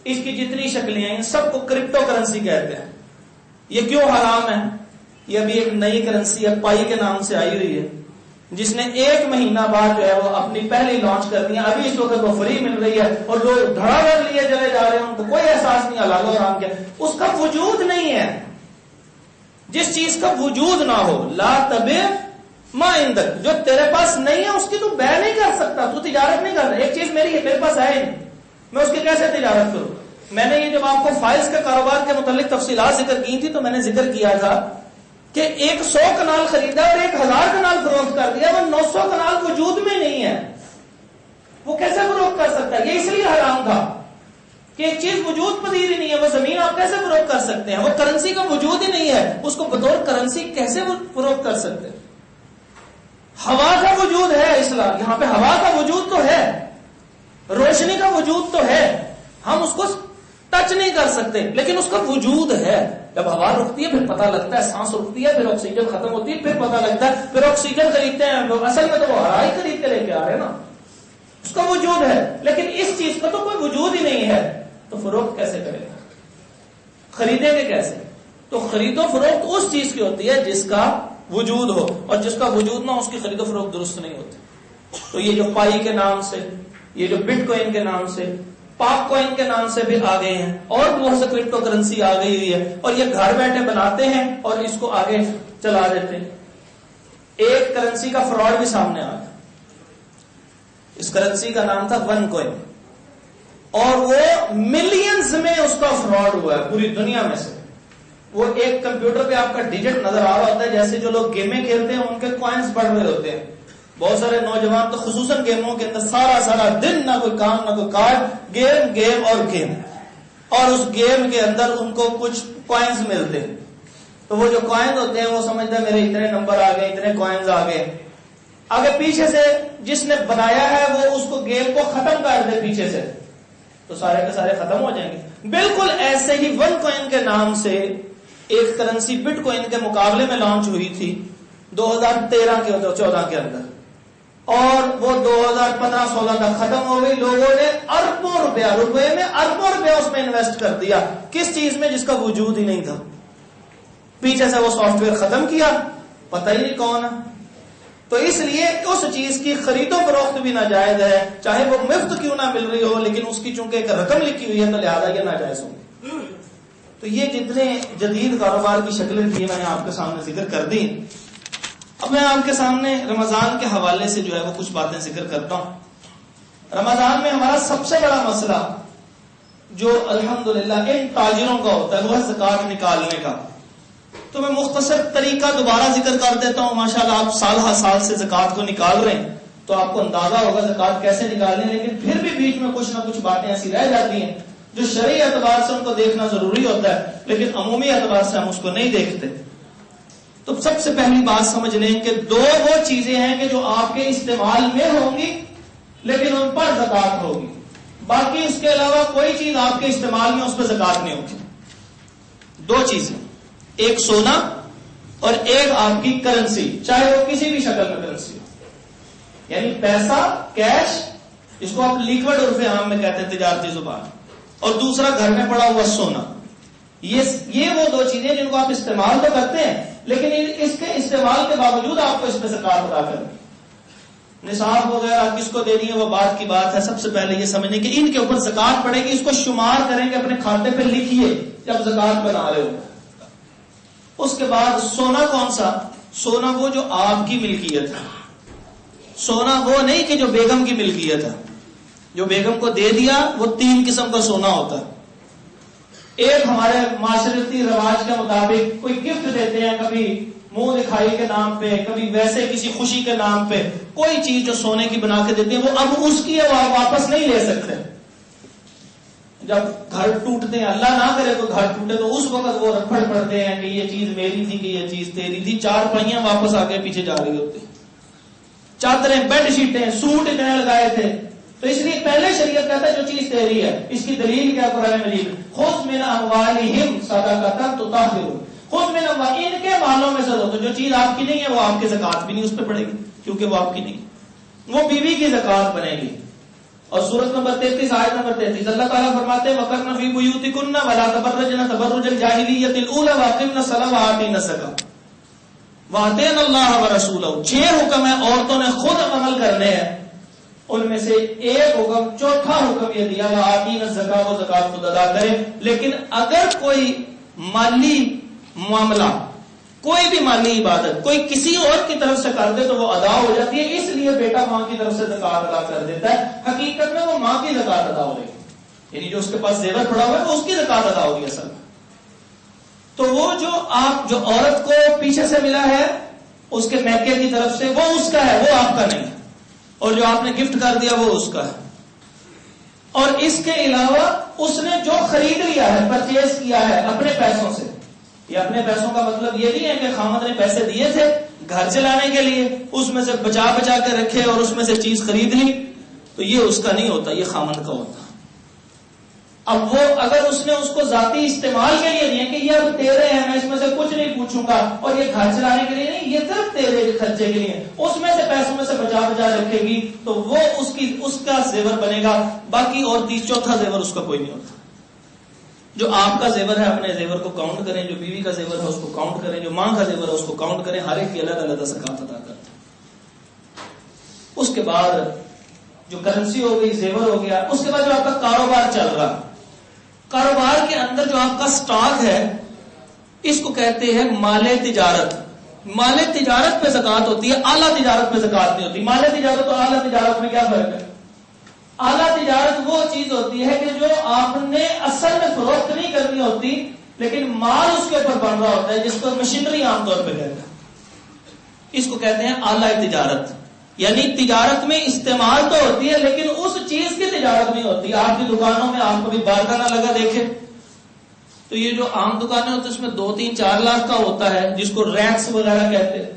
Speaker 1: اس کی جتنی شکلیں ہیں سب کو کرپٹو کرنسی کہتے ہیں. یہ کیوں حرام ہے؟ یہ ابھی ایک نئی کرنسی ہے، پائی کے نام سے آئی ہوئی ہے، جس نے 1 مہینہ بعد جو ہے وہ اپنی پہلی لانچ کر دی ہے. ابھی اس وقت وہ فری مل رہی ہے اور لوگ دھڑا کر لیے چلے جا رہے ہیں، ان کو کوئی احساس نہیں حلال و حرام کیا. اس کا وجود نہیں ہے. جس چیز کا وجود نہ ہو، لا تبع ما عندک، جو تیرے پاس نہیں ہے اس کی تو بیع نہیں کر سکتا، تو تجارت نہیں کر رہا. ایک چیز میری ہے، میرے پاس ہے نہیں، میں اس کی کیسے تجارت کروں؟ میں نے یہ جب آپ کو فائلز کے کاروبار کے متعلق تفصیلات ذکر کی تھی تو میں نے ذکر کیا تھا کہ 100 کنال خریدا اور 1000 کنال فروخت کر دیا، وہ 900 کنال وجود میں نہیں ہے، وہ کیسے فروخت کر سکتا ہے؟ یہ اس لیے حرام تھا کہ ایک چیز وجود پذیر ہی نہیں ہے. وہ زمین آپ کیسے فروخت کر سکتے ہیں؟ وہ کرنسی کا وجود ہی نہیں ہے، اس کو بطور کرنسی کیسے فروخت کر سکتے ہیں؟ ہوا کا وجود ہے، اسلام یہاں پہ ہوا کا وجود تو ہے، روشنی کا وجود تو ہے، ہم اس کو ٹچ نہیں کر سکتے، لیکن اس کا وجود ہے. جب ہوا رکتی ہے پھر پتہ لگتا ہے، سانس رکتی ہے پھر آکسیجن ختم ہوتی ہے پھر پتہ لگتا ہے، پھر آکسیجن خریدتے ہیں، اصل میں تو وہ ہوا ہی خرید کے لے کے آ رہے ہیں نا، اس کا وجود ہے. لیکن اس چیز کا تو کوئی وجود ہی نہیں ہے، تو فروخت کیسے کرے گا؟ خریدیں گے کیسے؟ تو خرید و فروخت اس چیز کی ہوتی ہے جس کا وجود ہو، اور جس کا وجود نہ اس کی خرید و فروخت درست نہیں ہوتی. تو یہ جو پائی کے نام سے، یہ جو بٹ کوائن کے نام سے، پاک کوائن کے نام سے بھی آ گئے ہیں، اور بہت سے کرپٹو کرنسی آ گئی ہوئی ہے، اور یہ گھر بیٹھے بناتے ہیں اور اس کو آگے چلا دیتے ہیں. ایک کرنسی کا فراڈ بھی سامنے آ گیا. اس کرنسی کا نام تھا ون کوائن، اور وہ ملینز میں اس کا فراڈ ہوا ہے پوری دنیا میں سے. وہ ایک کمپیوٹر پہ آپ کا ڈیجٹ نظر آ رہا ہوتا ہے، جیسے جو لوگ گیمیں کھیلتے ہیں ان کے کوائنز بڑھ رہے ہوتے ہیں. بہت سارے نوجوان تو خصوصاً گیموں کے اندر سارا دن نہ کوئی کام نہ کوئی کاج، گیم اور گیم، اور اس گیم کے اندر ان کو کچھ کوائنز ملتے ہیں. تو وہ جو کوائنز ہوتے ہیں وہ سمجھتے ہیں میرے اتنے نمبر آ گئے، اتنے کوائنز آ گئے. آگے پیچھے سے جس نے بنایا ہے وہ اس کو گیم کو ختم کر دے پیچھے سے، تو سارے کے سارے ختم ہو جائیں گے. بالکل ایسے ہی ون کوائن کے نام سے ایک کرنسی بٹ کوائن کے مقابلے میں لانچ ہوئی تھی 2013-14 کے اندر، اور وہ 2015-16 تک ختم ہو گئی. لوگوں نے اربوں روپے میں اربوں روپے اس میں انویسٹ کر دیا. کس چیز میں؟ جس کا وجود ہی نہیں تھا. پیچھے سے وہ سافٹ ویئر ختم کیا، پتہ ہی نہیں کون ہے. تو اس لیے اس چیز کی خرید و فروخت بھی ناجائز ہے، چاہے وہ مفت کیوں نہ مل رہی ہو، لیکن اس کی چونکہ ایک رقم لکھی ہوئی ہے تو لہٰذا یہ ناجائز ہوگی۔ تو یہ جتنے جدید کاروبار کی شکلیں تھیں میں نے آپ کے سامنے ذکر کر دی۔ اب میں آپ کے سامنے رمضان کے حوالے سے جو ہے وہ کچھ باتیں ذکر کرتا ہوں۔ رمضان میں ہمارا سب سے بڑا مسئلہ جو الحمدللہ ان تاجروں کا ہوتا ہے وہ ہے زکوٰۃ نکالنے کا۔ تو میں مختصر طریقہ دوبارہ ذکر کر دیتا ہوں۔ ماشاءاللہ آپ سال ہر سال سے زکوٰۃ کو نکال رہے ہیں تو آپ کو اندازہ ہوگا زکوٰۃ کیسے نکالیں، لیکن پھر بھی بیچ میں کچھ نہ کچھ باتیں ایسی رہ جاتی ہیں جو شرعی اعتبار سے ان کو دیکھنا ضروری ہوتا ہے، لیکن عمومی اعتبار سے ہم اس کو نہیں دیکھتے۔ تو سب سے پہلی بات سمجھ لیں کہ دو وہ چیزیں ہیں کہ جو آپ کے استعمال میں ہوں گی لیکن ان پر زکوٰۃ ہوگی، باقی اس کے علاوہ کوئی چیز آپ کے استعمال میں اس پہ زکوٰۃ نہیں ہوگی۔ دو چیزیں، ایک سونا اور ایک آپ کی کرنسی، چاہے وہ کسی بھی شکل میں کرنسی ہو، یعنی پیسہ کیش جس کو آپ لیکوڈ عرف عام میں کہتے ہیں تجارتی زبان، اور دوسرا گھر میں پڑا ہوا سونا۔ یہ وہ دو چیزیں جن کو آپ استعمال تو کرتے ہیں لیکن اس کے استعمال کے باوجود آپ کو اس پہ زکوٰۃ ادا کرنی، نصاب وغیرہ کس کو دینی ہے وہ بات کی بات ہے۔ سب سے پہلے یہ سمجھیں کہ ان کے اوپر زکوٰۃ پڑے گی، اس کو شمار کریں گے اپنے کھاتے پہ لکھیے جب زکوٰۃ بنا رہے ہو۔ اس کے بعد سونا کون سا؟ سونا وہ جو آپ کی ملکیت ہے، سونا وہ نہیں کہ جو بیگم کی ملکیت ہے۔ جو بیگم کو دے دیا وہ 3 قسم کا سونا ہوتا ہے۔ ایک ہمارے معاشرتی رواج کے مطابق کوئی گفٹ دیتے ہیں، کبھی منہ دکھائی کے نام پہ، کبھی ویسے کسی خوشی کے نام پہ کوئی چیز جو سونے کی بنا کے دیتے ہیں، وہ اب اس کی ہے، وہ آپ واپس نہیں لے سکتے۔ جب گھر ٹوٹتے ہیں، اللہ نہ کرے تو گھر ٹوٹے، تو اس وقت وہ رپڑ پڑتے ہیں کہ یہ چیز میری تھی کہ یہ چیز تیری تھی، 4 پہیاں واپس آگے پیچھے جا رہی ہوتی، چادریں، بیڈ شیٹیں، سوٹ اتنے لگائے تھے۔ تو اس لیے پہلے شریعت کہتا ہے جو چیز تیری ہے، اس کی دلیل کیا قرآن مجید، خذ من اموالہم صدقۃ تطہرھم، خذ من اموالہم، ان کے مالوں میں سے دو۔ تو جو چیز آپ کی نہیں ہے وہ آپ کی زکوٰۃ بھی نہیں اس پہ پڑے گی کیونکہ وہ آپ کی نہیں، وہ بیوی کی زکوٰۃ بنے گی۔ اور سورۃ نمبر 33 آیت نمبر 33 اللہ تعالیٰ فرماتے ہیں وَقَرْنَ فِي بُيُوتِكُنَّ وَلَا تَبَرَّجْنَ تَبَرُّجَ الْجَاهِلِيَّةِ الْأُولَىٰ وَأَقِمْنَ الصَّلَاةَ وَآتِينَ الزَّكَاةَ وَأَطِعْنَ اللَّهَ وَرَسُولَهُ۔ 6 حکم ہیں عورتوں نے خود عمل کرنے ہیں، ان میں سے ایک حکم، چوتھا حکم یہ دیا وَآتِينَ الزَّكَاةَ، وہ زکوٰۃ خود ادا کرے۔ لیکن اگر کوئی مالی معاملہ، کوئی بھی مالی عبادت کوئی کسی اور کی طرف سے کر دے تو وہ ادا ہو جاتی ہے، اس لیے بیٹا ماں کی طرف سے زکوٰۃ ادا کر دیتا ہے۔ حقیقت میں وہ ماں کی زکوٰۃ ادا ہو رہی ہے، یعنی جو اس کے پاس زیور پڑا ہوا ہے وہ اس کی زکوٰۃ ادا ہوگی اصل میں۔ تو وہ جو عورت کو پیچھے سے ملا ہے اس کے میکے کی طرف سے، وہ اس کا ہے، وہ آپ کا نہیں ہے، اور جو آپ نے گفٹ کر دیا وہ اس کا ہے۔ اور اس کے علاوہ اس نے جو خرید لیا ہے، پرچیز کیا ہے اپنے پیسوں سے، یہ اپنے پیسوں کا مطلب یہ نہیں ہے کہ خامد نے پیسے دیے تھے گھر چلانے کے لیے، اس میں سے بچا بچا کے رکھے اور اس میں سے چیز خرید لی، تو یہ اس کا نہیں ہوتا، یہ خامد کا ہوتا۔ اب وہ اگر اس نے اس کو ذاتی استعمال کے لیے دیے کہ یہ اب تیرے ہیں، میں اس میں سے کچھ نہیں پوچھوں گا، اور یہ گھر چلانے کے لیے نہیں، یہ صرف تیرے خرچے کے لیے، اس میں سے پیسوں میں سے بچا بچا رکھے گی، تو وہ اس کا زیور بنے گا، باقی اور 34 زیور اس کا کوئی نہیں ہوتا۔ جو آپ کا زیور ہے اپنے زیور کو کاؤنٹ کریں، جو بیوی کا زیور ہے اس کو کاؤنٹ کریں، جو ماں کا زیور ہے اس کو کاؤنٹ کریں، ہر ایک کی الگ الگ زکوٰۃ ادا کریں۔ اس کے بعد جو کرنسی ہو گئی، زیور ہو گیا، اس کے بعد جو آپ کا کاروبار چل رہا، کاروبار کے اندر جو آپ کا سٹاک ہے اس کو کہتے ہیں مال تجارت۔ مال تجارت پہ زکوٰۃ ہوتی ہے، اعلیٰ تجارت پہ زکوٰۃ نہیں ہوتی۔ مال تجارت اور اعلیٰ تجارت میں کیا فرق ہے؟ اعلیٰ تجارت وہ چیز ہوتی ہے کہ جو آپ نے اصل میں فروخت نہیں کرنی ہوتی لیکن مال اس کے اوپر بن رہا ہوتا ہے، جس کو مشینری عام طور پہ کہتے ہیں، اس کو کہتے ہیں اعلیٰ تجارت۔ یعنی تجارت میں استعمال تو ہوتی ہے لیکن اس چیز کی تجارت نہیں ہوتی۔ آپ کی دکانوں میں آپ کبھی بارگاہ نہ لگا دیکھے تو یہ جو عام دکانیں ہوتی ہیں اس میں 2-3-4 لاکھ کا ہوتا ہے، جس کو ریکس وغیرہ کہتے ہیں،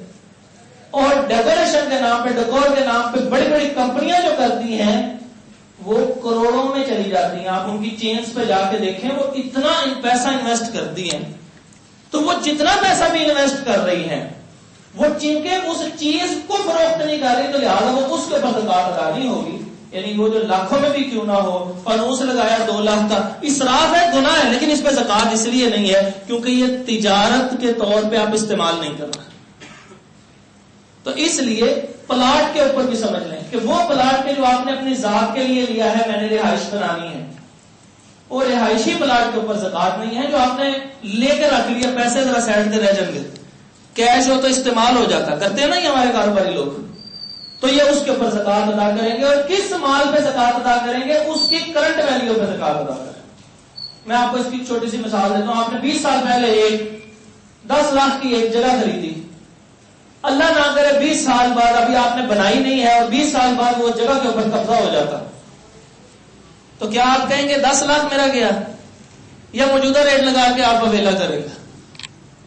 Speaker 1: اور ڈیکوریشن کے نام پہ، ڈیکور کے نام پہ بڑی بڑی کمپنیاں جو کرتی ہیں وہ کروڑوں میں چلی جاتی ہیں۔ آپ ان کی چینز پہ جا کے دیکھیں، وہ اتنا پیسہ انویسٹ کرتی ہیں، تو وہ جتنا پیسہ بھی انویسٹ کر رہی ہیں وہ چونکہ اس چیز کو فروخت نہیں کر رہی تو لہٰذا وہ اس کے اوپر زکوٰۃ ادا نہیں ہوگی۔ یعنی وہ جو لاکھوں میں بھی کیوں نہ ہو، فانوس لگایا 2 لاکھ کا، اسراف ہے، گناہ ہے، لیکن اس پہ زکوٰۃ اس لیے نہیں ہے کیونکہ یہ تجارت کے طور پہ آپ استعمال نہیں کر رہے۔ تو اس لیے پلاٹ کے اوپر بھی سمجھ لیں کہ وہ پلاٹ کے جو آپ نے اپنی ذات کے لیے لیا ہے، میں نے رہائش بنانی ہے، وہ رہائشی پلاٹ کے اوپر زکات نہیں ہے. جو آپ نے لے کے رکھ لیا، پیسے ذرا سائڈ پہ رہ جائیں گے، کیش ہو تو استعمال ہو جاتا، کرتے ہیں نا یہ ہمارے کاروباری لوگ، تو یہ اس کے اوپر زکات ادا کریں گے. اور کس مال پہ زکات ادا کریں گے؟ اس کی کرنٹ ویلیو پہ زکات ادا کریں. میں آپ کو اس کی چھوٹی سی مثال دیتا ہوں. آپ نے 20 سال پہلے 10 لاکھ کی ایک جگہ خریدی، اللہ نہ کرے 20 سال بعد ابھی آپ نے بنائی نہیں ہے اور 20 سال بعد وہ جگہ کے اوپر قبضہ ہو جاتا، تو کیا آپ کہیں گے 10 لاکھ میرا گیا، یا موجودہ ریٹ لگا کے آپ وویلا کریں گے؟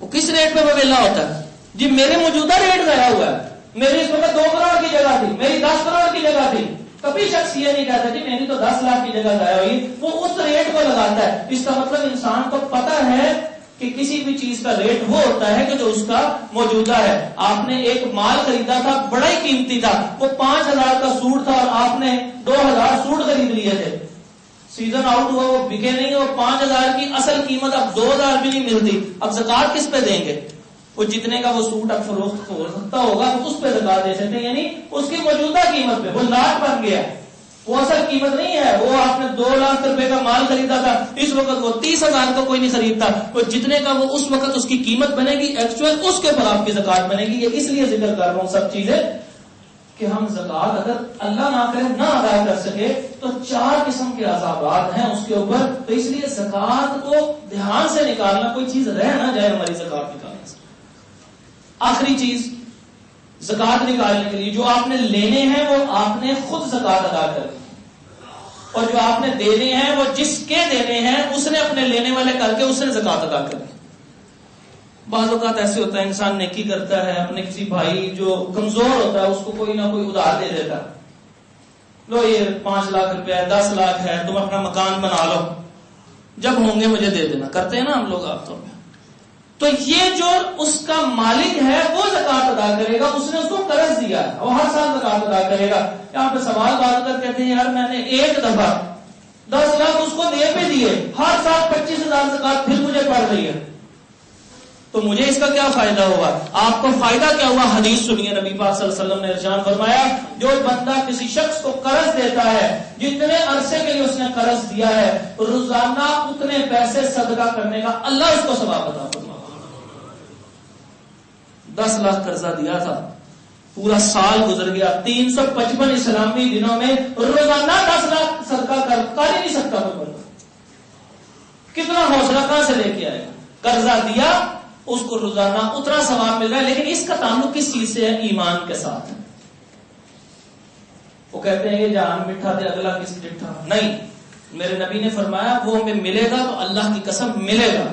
Speaker 1: وہ کس ریٹ پہ وویلا ہوتا ہے؟ جی میرے موجودہ ریٹ ضائع ہوا ہے، میری اس وقت 2 کروڑ کی جگہ تھی، میری 10 کروڑ کی جگہ تھی. کبھی شخص یہ نہیں کہتا جی میری تو 10 لاکھ کی جگہ ضائع ہوئی، وہ اس ریٹ کو لگاتا ہے. اس کا مطلب انسان کو پتا ہے کہ کسی بھی چیز کا ریٹ وہ ہوتا ہے کہ جو اس کا موجودہ ہے. آپ نے ایک مال خریدا تھا، بڑا ہی قیمتی تھا، وہ 5000 کا سوٹ تھا اور آپ نے 2000 سوٹ خرید لیے تھے. سیزن آؤٹ ہوا، وہ بکے نہیں، وہ 5000 کی اصل قیمت اب 2000 بھی نہیں ملتی. اب زکات کس پہ دیں گے؟ وہ جتنے کا وہ سوٹ اب فروخت ہو سکتا ہوگا اس پہ زکات دے سکتے ہیں، یعنی اس کی موجودہ قیمت پہ. وہ لاکھ بن گیا، وہ اصل قیمت نہیں ہے. وہ آپ نے 2 لاکھ روپے کا مال خریدا تھا، اس وقت وہ 30,000 کا کوئی نہیں خریدتا. وہ جتنے کا وہ اس وقت اس کی قیمت بنے گی ایکچوئل، اس کے اوپر آپ کی زکات بنے گی. یہ اس لیے ذکر کر رہا ہوں سب چیزیں کہ ہم زکات اگر اللہ نہ کرے نہ ادا کر سکے تو 4 قسم کے عذابات ہیں اس کے اوپر. تو اس لیے زکات کو دھیان سے نکالنا، کوئی چیز رہ نہ جائے ہماری زکات نکالنے سے. آخری چیز زکات نکالنے کے لیے جو آپ نے لینے ہیں وہ آپ نے خود زکات ادا کرنی، اور جو آپ نے دینے ہیں وہ جس کے دینے ہیں اس نے اپنے لینے والے کر کے اس نے زکات ادا کرنی. بعض اوقات ایسے ہوتا ہے انسان نیکی کرتا ہے، اپنے کسی بھائی جو کمزور ہوتا ہے اس کو کوئی نہ کوئی ادھار دے دیتا، لو یہ 5 لاکھ روپے ہے، 10 لاکھ ہے، تم اپنا مکان بنا لو، جب ہوں گے مجھے دے دینا. کرتے ہیں نا ہم لوگ عام طور پہ. تو یہ جو اس کا مالک ہے وہ زکات ادا کرے گا، اس نے اس کو قرض دیا ہے، وہ ہر سال زکات ادا کرے گا. یہاں پہ سوال بات کر کہتے ہیں یار میں نے ایک دفعہ 10 لاکھ اس کو دے بھی دیے، ہر سال 25,000 زکات پھر مجھے پڑ رہی ہے، تو مجھے اس کا کیا فائدہ ہوا؟ آپ کو فائدہ کیا ہوا؟ حدیث سنیے. نبی پاک صلی اللہ علیہ وسلم نے ارشاد فرمایا جو بندہ کسی شخص کو قرض دیتا ہے، جتنے عرصے کے لیے اس نے قرض دیا ہے، روزانہ اتنے پیسے صدقہ کرنے کا اللہ اس کو ثواب عطا فرمائے. 10 لاکھ قرضہ دیا تھا، پورا سال گزر گیا، 355 اسلامی دنوں میں روزانہ 10 لاکھ صدقہ کر ہی نہیں سکتا کوئی بندہ. کتنا حوصلہ کہاں سے لے کے آئے گا؟ قرضہ دیا، اس کو روزانہ اتنا ثواب مل رہا ہے، لیکن اس کا تعلق کس چیز سے ہے؟ ایمان کے ساتھ. وہ کہتے ہیں یہ جہان میٹھا تھے اگلا کس ڈٹھا، نہیں. میرے نبی نے فرمایا وہ ہمیں ملے گا تو اللہ کی قسم ملے گا،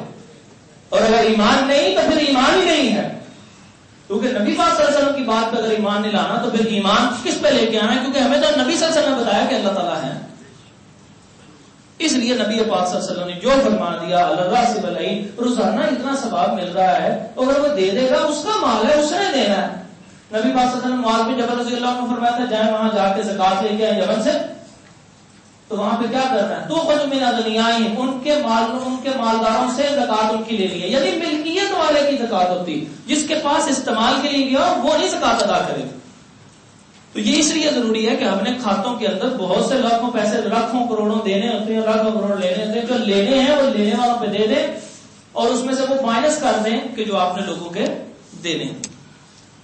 Speaker 1: اور اگر ایمان نہیں تو پھر ایمان ہی نہیں ہے. کیونکہ نبی پاک صلی اللہ علیہ وسلم کی بات پہ اگر ایمان نہیں لانا تو پھر ایمان کس پہ لے کے آنا ہے؟ کیونکہ ہمیں تو نبی صلی اللہ علیہ وسلم نے بتایا کہ اللہ تعالیٰ ہے. اس لیے نبی پاک صلی اللہ علیہ وسلم نے جو فرما دیا اللہ سے بلائی، روزانہ اتنا ثواب مل رہا ہے، اگر وہ دے دے گا اس کا مال ہے، اس نے دینا ہے. نبی پاک صلی اللہ علیہ وسلم معاذ بن جبل رضی اللہ عنہ فرمایا تھا جائیں وہاں جا کے زکات لے کے آئے یمن سے، تو وہاں پہ کیا کرنا ہے؟ تو خود من اغنیائہم، ان کے مالداروں سے زکات ان کی لے لی ہے. یعنی ملکیت والے کی زکات ہوتی، جس کے پاس استعمال کے لیے گیا وہ نہیں زکات ادا کرے. تو یہ اس لیے ضروری ہے کہ ہم نے کھاتوں کے اندر بہت سے لاکھوں پیسے، لاکھوں کروڑوں دینے ہوتے ہیں، لاکھوں کروڑ لینے ہوتے ہیں. جو لینے ہیں وہ لینے والوں پہ دے دیں اور اس میں سے وہ مائنس کر دیں کہ جو آپ نے لوگوں کے دینے.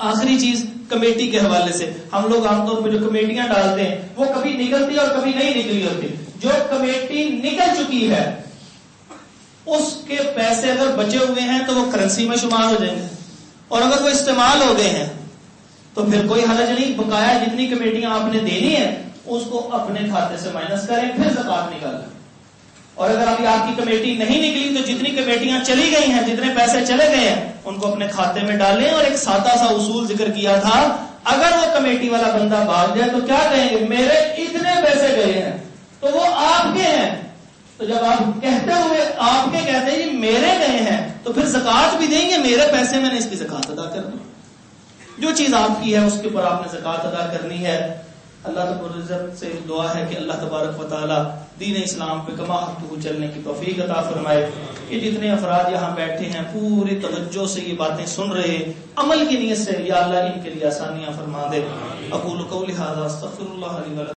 Speaker 1: آخری چیز کمیٹی کے حوالے سے، ہم لوگ عام طور پہ جو کمیٹیاں ڈالتے ہیں وہ کبھی نکلتی اور کبھی نہیں نکلی ہوتی. جو کمیٹی نکل چکی ہے اس کے پیسے اگر بچے ہوئے ہیں تو وہ کرنسی میں شمار ہو جائیں گے، اور اگر وہ استعمال ہو گئے ہیں تو پھر کوئی حرج نہیں. بقایا جتنی کمیٹیاں آپ نے دینی ہے اس کو اپنے کھاتے سے مائنس کریں، پھر زکات نکالیں. اور اگر ابھی آپ کی کمیٹی نہیں نکلی تو جتنی کمیٹیاں چلی گئی ہیں، جتنے پیسے چلے گئے ہیں ان کو اپنے کھاتے میں ڈالیں. اور ایک سادہ سا اصول ذکر کیا تھا، اگر وہ کمیٹی والا بندہ بھاگ جائے تو کیا کہیں گے؟ میرے اتنے پیسے گئے ہیں تو وہ آپ کے ہیں. تو جب آپ کہتے ہوئے آپ کے کہتے ہیں جی میرے گئے ہیں تو پھر زکات بھی دیں گے، میرے پیسے میں نے اس کی زکات ادا کرنی. جو چیز آپ کی ہے اس کے اوپر آپ نے زکات ادا کرنی ہے. اللہ تبارک و تعالیٰ سے دعا ہے کہ اللہ تبارک و تعالیٰ دین اسلام پہ کما حقہ چلنے کی توفیق عطا فرمائے. یہ جتنے افراد یہاں بیٹھے ہیں پوری توجہ سے یہ باتیں سن رہے ہیں، عمل کی نیت سے، یا اللہ ان کے لیے آسانیاں فرما دے. اقول قولی ھذا استغفر اللہ لی ولکم.